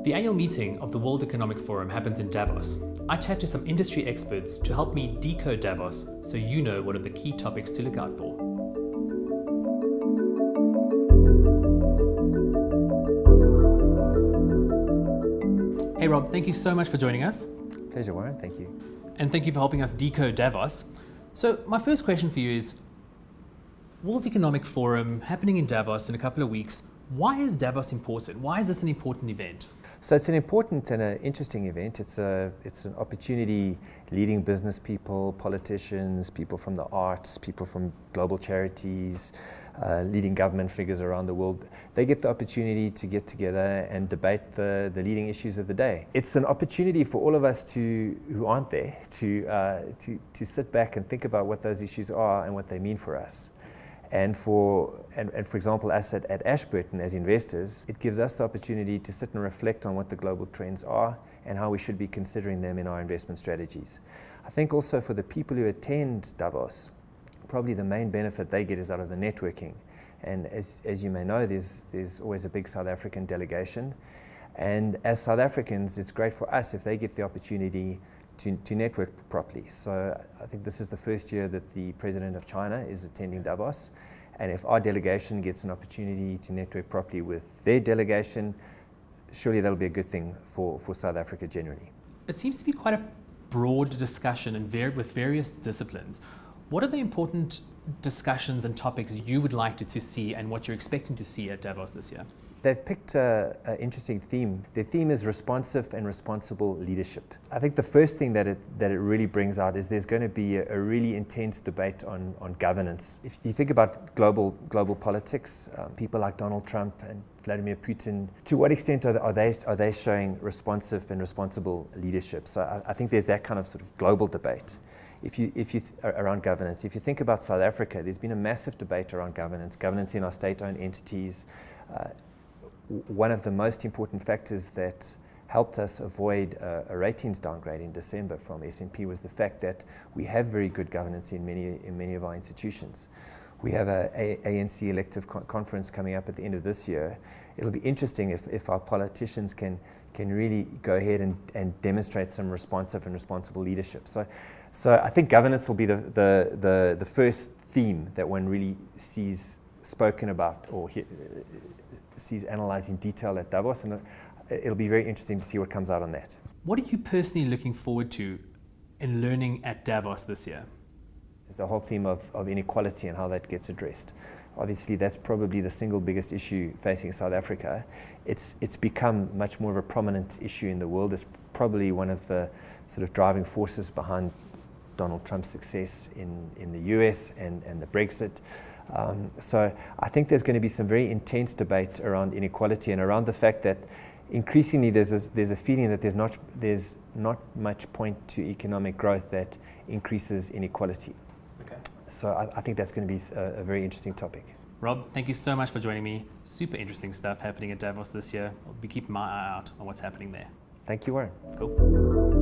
The annual meeting of the World Economic Forum happens in Davos. I chat to some industry experts to help me decode Davos so you know what are the key topics to look out for. Hey Rob, thank you so much for joining us. Pleasure, Warren. Thank you. And thank you for helping us decode Davos. So my first question for you is, World Economic Forum happening in Davos in a couple of weeks. Why is Davos important? Why is this an important event? So it's an important and an interesting event. It's an opportunity leading business people, politicians, people from the arts, people from global charities, leading government figures around the world. They get the opportunity to get together and debate the leading issues of the day. It's an opportunity for all of us who aren't there to sit back and think about what those issues are and what they mean for us. And for example, us at Ashburton as investors, it gives us the opportunity to sit and reflect on what the global trends are and how we should be considering them in our investment strategies. I think also for the people who attend Davos, probably the main benefit they get is out of the networking. And as you may know, there's always a big South African delegation. And as South Africans, it's great for us if they get the opportunity to network properly. So I think this is the first year that the President of China is attending Davos. And if our delegation gets an opportunity to network properly with their delegation, surely that'll be a good thing for South Africa generally. It seems to be quite a broad discussion and with various disciplines. What are the important discussions and topics you would like to see and what you're expecting to see at Davos this year? They've picked an interesting theme. Their theme is responsive and responsible leadership. I think the first thing that it really brings out is there's going to be a really intense debate on governance. If you think about global politics, people like Donald Trump and Vladimir Putin, to what extent are they showing responsive and responsible leadership? So I think there's that kind of sort of global debate. If you around governance, if you think about South Africa, there's been a massive debate around governance in our state-owned entities. One of the most important factors that helped us avoid a ratings downgrade in December from S&P was the fact that we have very good governance in many of our institutions. We have a ANC elective conference coming up at the end of this year. It'll be interesting if our politicians can really go ahead and demonstrate some responsive and responsible leadership. So I think governance will be the first theme that one really sees spoken about or sees analysed in detail at Davos, and it'll be very interesting to see what comes out on that. What are you personally looking forward to in learning at Davos this year? It's the whole theme of inequality and how that gets addressed. Obviously, that's probably the single biggest issue facing South Africa. It's become much more of a prominent issue in the world. It's probably one of the sort of driving forces behind Donald Trump's success in the US and the Brexit. So I think there's going to be some very intense debate around inequality and around the fact that increasingly there's a feeling that there's not much point to economic growth that increases inequality. Okay. So I think that's going to be a very interesting topic. Rob, thank you so much for joining me. Super interesting stuff happening at Davos this year. I'll be keeping my eye out on what's happening there. Thank you, Warren. Cool.